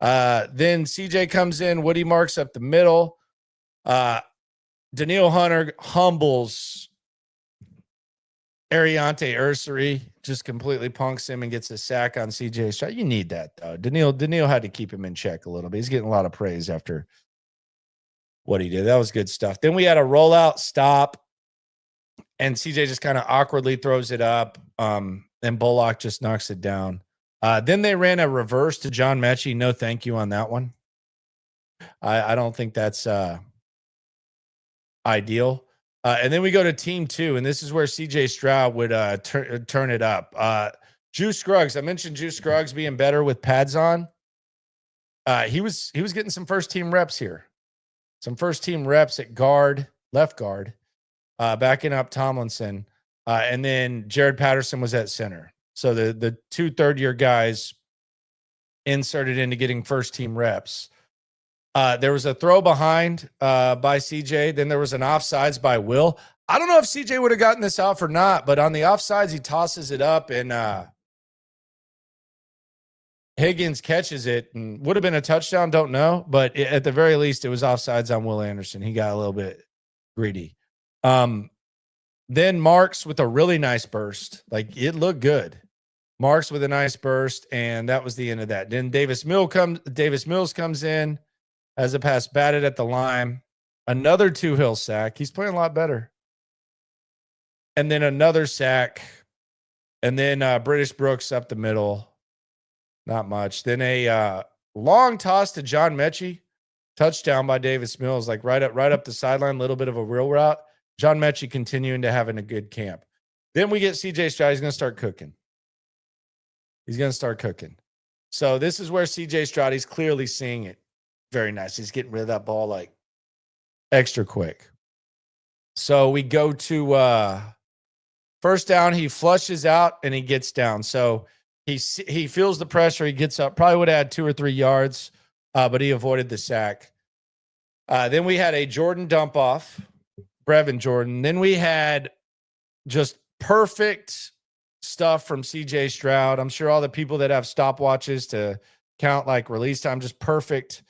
Then CJ comes in. Woody marks up the middle. Daniil Hunter humbles Ariante Ursary, just completely punks him and gets a sack on CJ Stroud. You need that, though. Daniil had to keep him in check a little bit. He's getting a lot of praise after what he did. That was good stuff. Then we had a rollout stop, and CJ just kind of awkwardly throws it up, and Bullock just knocks it down. Then they ran a reverse to John Mechie. No thank you on that one. I don't think that's ideal. And then we go to team 2, and this is where CJ Stroud would turn it up. Juice Scruggs. I mentioned Juice Scruggs being better with pads on. He was getting some first team reps here. Some first team reps at left guard, backing up Tomlinson. And then Jared Patterson was at center. So the 2 third-year guys inserted into getting first team reps. There was a throw behind by CJ. Then there was an offsides by Will. I don't know if CJ would have gotten this off or not, but on the offsides, he tosses it up, and Higgins catches it, and would have been a touchdown. Don't know, but at the very least, it was offsides on Will Anderson. He got a little bit greedy. Then Marks with a really nice burst. Like, it looked good. Marks with a nice burst, and that was the end of that. Then Davis Mills comes in as a pass batted at the line. Another 2 Hill sack. He's playing a lot better. And then another sack. And then British Brooks up the middle. Not much. Then a long toss to John Mechie. Touchdown by Davis Mills, like right up the sideline, a little bit of a wheel route. John Mechie continuing to having a good camp. Then we get CJ Stroud. He's going to start cooking. So this is where CJ Stroud, he's clearly seeing it. Very nice. He's getting rid of that ball like extra quick. So we go to first down. He flushes out and he gets down. So he feels the pressure. He gets up. Probably would have had 2 or 3 yards, but he avoided the sack. Then we had a Jordan dump off, Brevin Jordan. Then we had just perfect stuff from CJ Stroud. I'm sure all the people that have stopwatches to count like release time, just perfect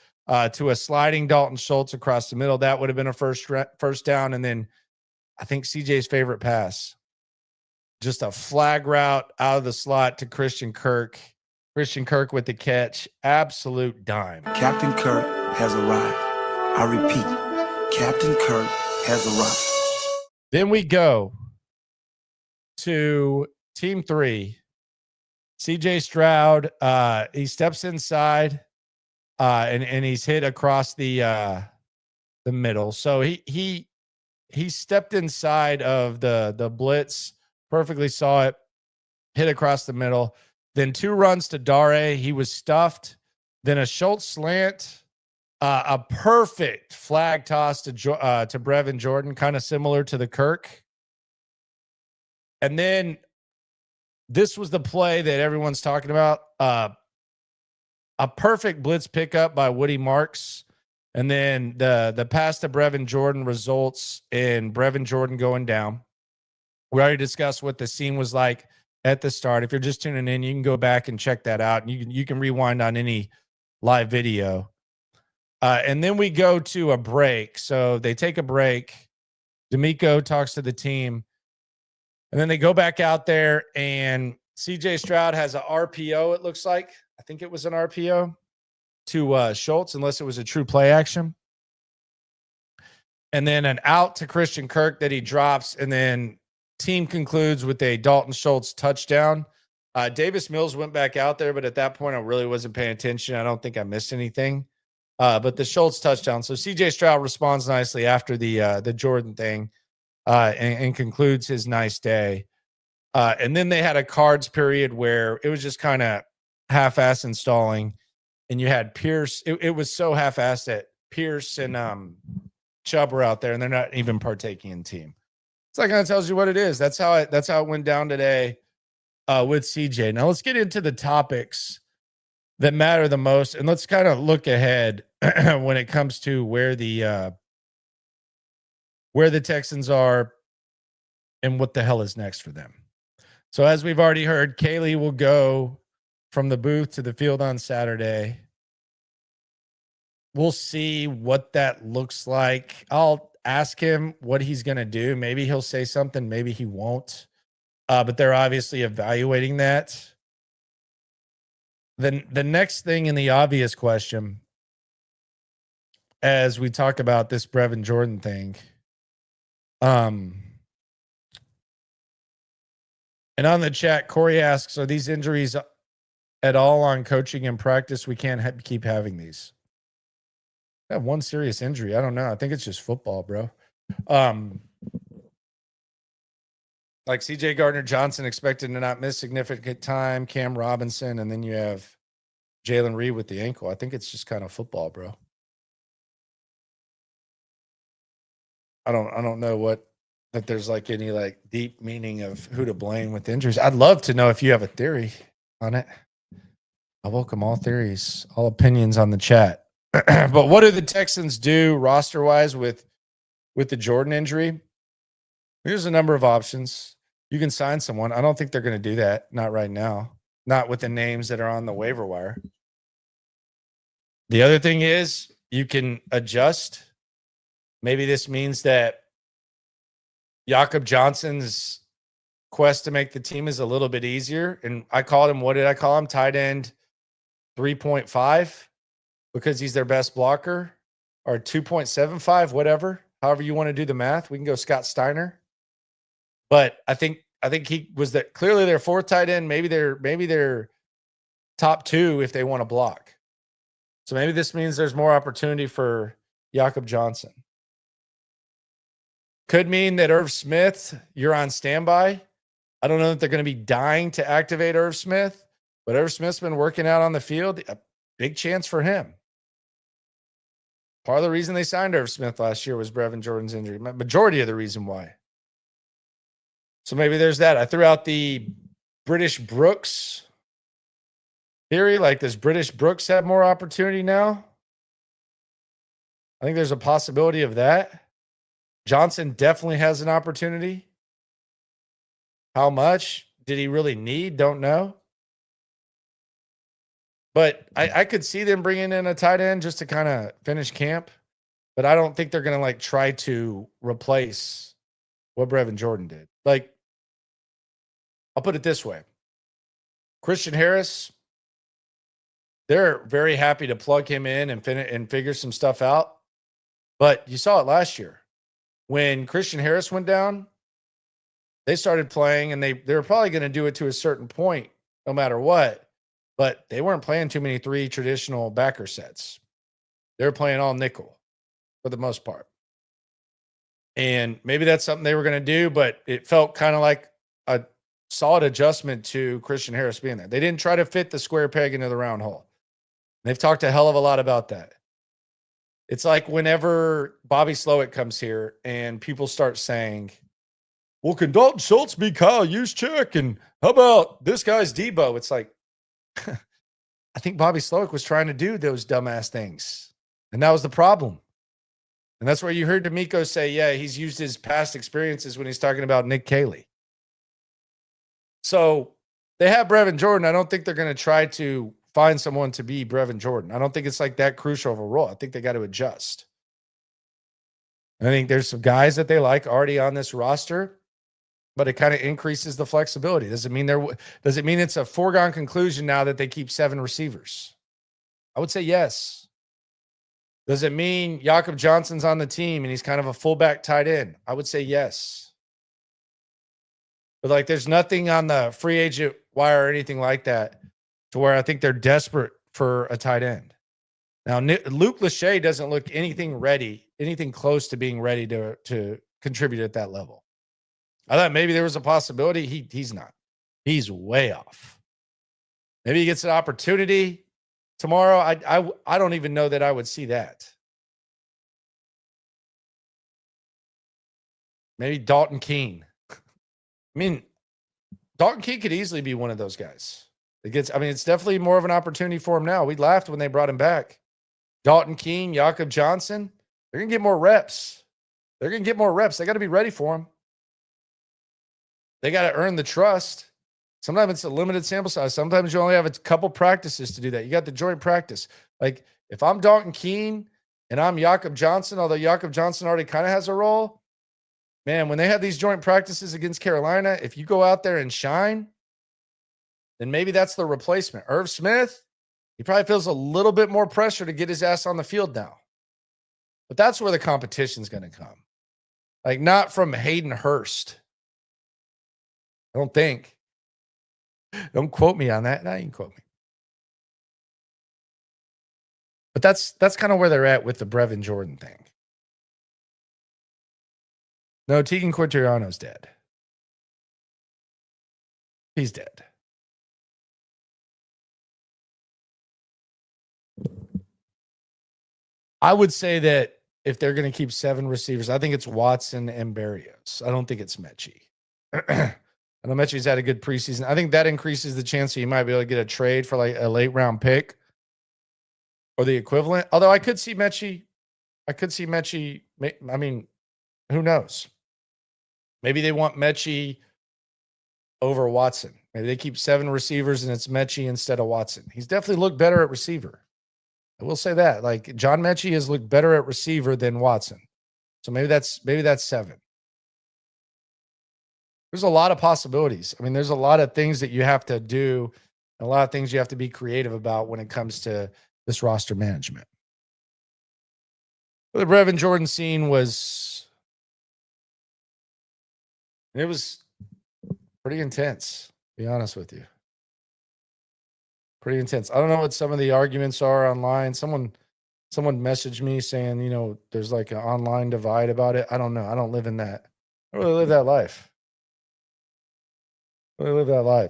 to a sliding Dalton Schultz across the middle. That would have been a first down. And then I think CJ's favorite pass, just a flag route out of the slot to Christian Kirk. Christian Kirk with the catch. Absolute dime. Captain Kirk has arrived. I repeat, Captain Kirk has arrived. Then we go to team 3. CJ Stroud, he steps inside and he's hit across the middle. So he stepped inside of the blitz, perfectly saw it, hit across the middle. Then 2 runs to Dare. He was stuffed. Then a Schultz slant, a perfect flag toss to Brevin Jordan, kind of similar to the Kirk. And then this was the play that everyone's talking about. A perfect blitz pickup by Woody Marks. And then the pass to Brevin Jordan results in Brevin Jordan going down. We already discussed what the scene was like at the start. If you're just tuning in, you can go back and check that out. And you can rewind on any live video. And then we go to a break. So they take a break. D'Amico talks to the team. And then they go back out there, and CJ Stroud has an RPO, it looks like. I think it was an RPO to Schultz, unless it was a true play action. And then an out to Christian Kirk that he drops, and then team concludes with a Dalton Schultz touchdown. Davis Mills went back out there, but at that point, I really wasn't paying attention. I don't think I missed anything. But the Schultz touchdown. So CJ Stroud responds nicely after the Jordan thing. And concludes his nice day. And then they had a cards period where it was just kind of half-ass installing. And you had Pierce. It was so half-assed that Pierce and Chubb were out there, and they're not even partaking in team. So that kind of tells you what it is. That's how it went down today with CJ. Now let's get into the topics that matter the most. And let's kind of look ahead when it comes to where the Texans are and what the hell is next for them. So as we've already heard, Caley will go from the booth to the field on Saturday. We'll see what that looks like. I'll ask him what he's going to do. Maybe he'll say something, maybe he won't. But they're obviously evaluating that. Then the next thing in the obvious question, as we talk about this Brevin Jordan thing, and on the chat, Corey asks, are these injuries at all on coaching and practice? We can't keep having these. I have one serious injury. I don't know. I think it's just football, bro. Like CJ Gardner-Johnson expected to not miss significant time, Cam Robinson, and then you have Jalen Reed with the ankle. I think it's just kind of football, bro. I don't know that there's like any like deep meaning of who to blame with injuries. I'd love to know if you have a theory on it. I welcome all theories, all opinions on the chat. But what do the Texans do roster-wise with the Jordan injury? Here's a number of options. You can sign someone. I don't think they're going to do that. Not right now. Not with the names that are on the waiver wire. The other thing is you can adjust. Maybe this means that Jakob Johnson's quest to make the team is a little bit easier. And I called him, what did I call him? Tight end 3.5 because he's their best blocker, or 2.75, whatever. However you want to do the math. We can go Scott Steiner. But I think he was clearly their fourth tight end. Maybe they're top two if they want to block. So maybe this means there's more opportunity for Jakob Johnson. Could mean that Irv Smith, you're on standby. I don't know that they're going to be dying to activate Irv Smith, but Irv Smith's been working out on the field. A big chance for him. Part of the reason they signed Irv Smith last year was Brevin Jordan's injury. Majority of the reason why. So maybe there's that. I threw out the British Brooks theory. Like, does British Brooks have more opportunity now? I think there's a possibility of that. Johnson definitely has an opportunity. How much did he really need? Don't know. But I could see them bringing in a tight end just to kind of finish camp. But I don't think they're going to like try to replace what Brevin Jordan did. Like, I'll put it this way. Christian Harris, they're very happy to plug him in and figure some stuff out. But you saw it last year. When Christian Harris went down, they started playing, and they were probably going to do it to a certain point no matter what. But they weren't playing too many three traditional backer sets. They were playing all nickel for the most part. And maybe that's something they were going to do, but it felt kind of like a solid adjustment to Christian Harris being there. They didn't try to fit the square peg into the round hole. They've talked a hell of a lot about that. It's like whenever Bobby Slowick comes here and people start saying, well, can Dalton Schultz be Kyle Juszczyk? And how about this guy's Debo? It's like, I think Bobby Slowick was trying to do those dumbass things. And that was the problem. And that's where you heard D'Amico say, yeah, he's used his past experiences when he's talking about Nick Caley. So they have Brevin Jordan. I don't think they're going to try to find someone to be Brevin Jordan. I don't think it's like that crucial of a role. I think they got to adjust. I think there's some guys that they like already on this roster, but it kind of increases the flexibility. Does it mean it's a foregone conclusion now that they keep 7 receivers? I would say yes. Does it mean Jakob Johnson's on the team and he's kind of a fullback tight end? I would say yes. But like, there's nothing on the free agent wire or anything like that to where I think they're desperate for a tight end. Now, Luke Lachey doesn't look anything close to being ready to contribute at that level. I thought maybe there was a possibility. He's not. He's way off. Maybe he gets an opportunity tomorrow. I don't even know that I would see that. Maybe Dalton Keene. I mean, Dalton Keene could easily be one of those guys. It's definitely more of an opportunity for him now. We laughed when they brought him back. Dalton Keene, Jakob Johnson, they're going to get more reps. They got to be ready for him. They got to earn the trust. Sometimes it's a limited sample size. Sometimes you only have a couple practices to do that. You got the joint practice. Like if I'm Dalton Keene and I'm Jakob Johnson, although Jakob Johnson already kind of has a role, man, when they have these joint practices against Carolina, if you go out there and shine, then maybe that's the replacement. Irv Smith, he probably feels a little bit more pressure to get his ass on the field now. But that's where the competition's going to come. Like not from Hayden Hurst. I don't think. Don't quote me on that. No, you can quote me. But that's kind of where they're at with the Brevin Jordan thing. No, Tegan Quinteriano's dead. He's dead. I would say that if they're going to keep 7 receivers, I think it's Watson and Berrios. I don't think it's Mechie. I know Mechie's had a good preseason. I think that increases the chance that you might be able to get a trade for like a late round pick or the equivalent. Although I could see Mechie. I mean, who knows? Maybe they want Mechie over Watson. Maybe they keep 7 receivers and it's Mechie instead of Watson. He's definitely looked better at receiver. I will say that. Like John Mechie has looked better at receiver than Watson. So maybe that's 7. There's a lot of possibilities. I mean, there's a lot of things that you have to do, and a lot of things you have to be creative about when it comes to this roster management. The Brevin Jordan scene was pretty intense, to be honest with you. Pretty intense. I don't know what some of the arguments are online. Someone messaged me saying, there's like an online divide about it. I don't know. I don't live in that. I don't really live that life.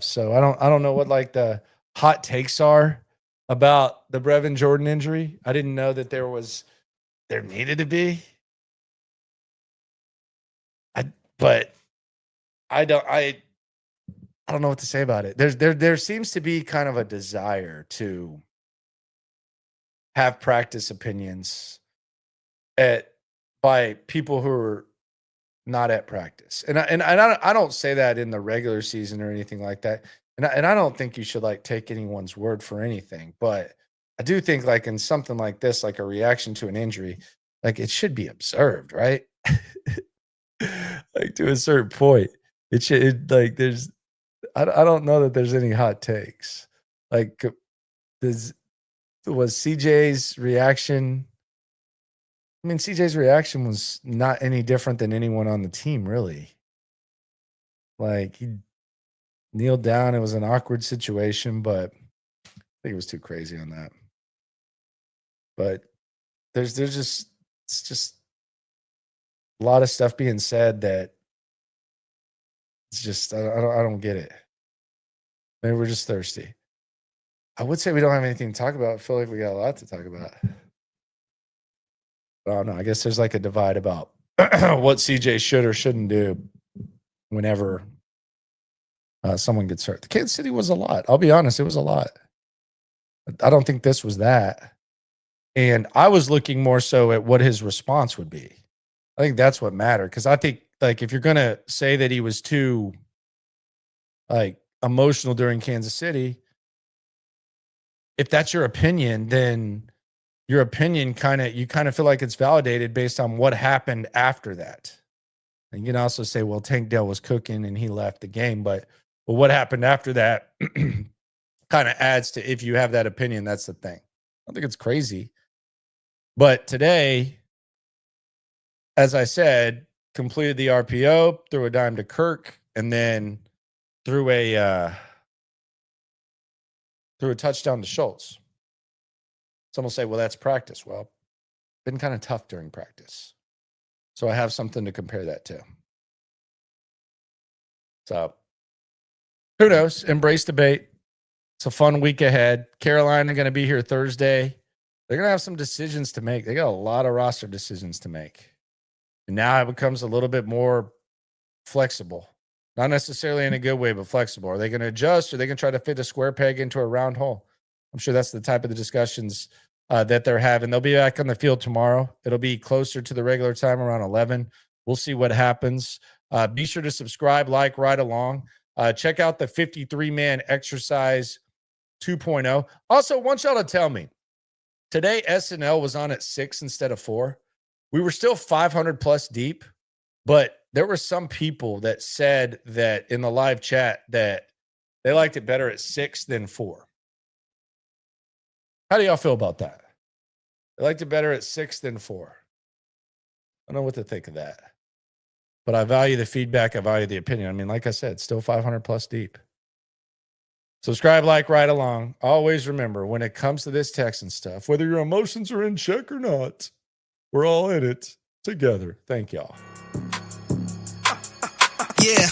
So I don't know what like the hot takes are about the Brevin Jordan injury. I didn't know that there needed to be. But I don't know what to say about it. There seems to be kind of a desire to have practice opinions by people who are not at practice. And I don't say that in the regular season or anything like that. And I don't think you should like take anyone's word for anything, but I do think like in something like this, like a reaction to an injury, like it should be observed, right? Like to a certain point. I don't know that there's any hot takes. Like was CJ's reaction? I mean, CJ's reaction was not any different than anyone on the team, really. Like he kneeled down. It was an awkward situation, but I think it was too crazy on that. But there's just a lot of stuff being said that it's just I don't get it. Maybe we're just thirsty. I would say we don't have anything to talk about. I feel like we got a lot to talk about. I don't know. I guess there's like a divide about what CJ should or shouldn't do whenever someone gets hurt. The Kansas City was a lot. I'll be honest, it was a lot. I don't think this was that. And I was looking more so at what his response would be. I think that's what mattered, because I think like if you're gonna say that he was too like emotional during Kansas City, if that's your opinion, then your opinion you kind of feel like it's validated based on what happened after that. And you can also say, well, Tank Dell was cooking and he left the game, but what happened after that kind of adds to, if you have that opinion, that's the thing. I don't think it's crazy. But today, as I said, completed the RPO, threw a dime to Kirk, and then threw a touchdown to Schultz. Some will say, well, that's practice. Well, been kind of tough during practice. So I have something to compare that to. So who knows? Embrace debate. It's a fun week ahead. Carolina going to be here Thursday. They're going to have some decisions to make. They got a lot of roster decisions to make. And now it becomes a little bit more flexible. Not necessarily in a good way, but flexible. Are they going to adjust? Or are they going to try to fit a square peg into a round hole? I'm sure that's the type of the discussions that they're having. They'll be back on the field tomorrow. It'll be closer to the regular time, around 11. We'll see what happens. Be sure to subscribe, like, ride along. Check out the 53-man exercise 2.0. Also, want y'all to tell me, today SNL was on at 6 instead of 4. We were still 500 plus deep, but there were some people that said that in the live chat that they liked it better at 6 than 4. How do y'all feel about that? They liked it better at 6 than 4. I don't know what to think of that. But I value the feedback. I value the opinion. I mean, like I said, still 500 plus deep. Subscribe, like, ride along. Always remember, when it comes to this Texan stuff, whether your emotions are in check or not, we're all in it together. Thank y'all. Yeah.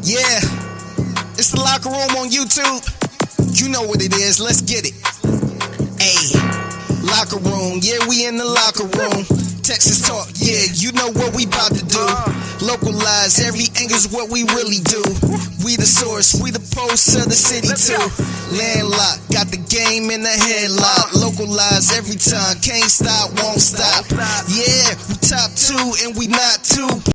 Yeah. It's the Locker Room on YouTube. You know what it is. Let's get it. Hey. Locker Room. Yeah, we in the locker room. Texas talk. Yeah, you know what we about to do. Localize. Every angle's what we really do. We the source. We the pulse of the city too. Landlocked. Got the game in the headlock. Localize every time. Can't stop, won't stop. Yeah, we top 2 and we not 2.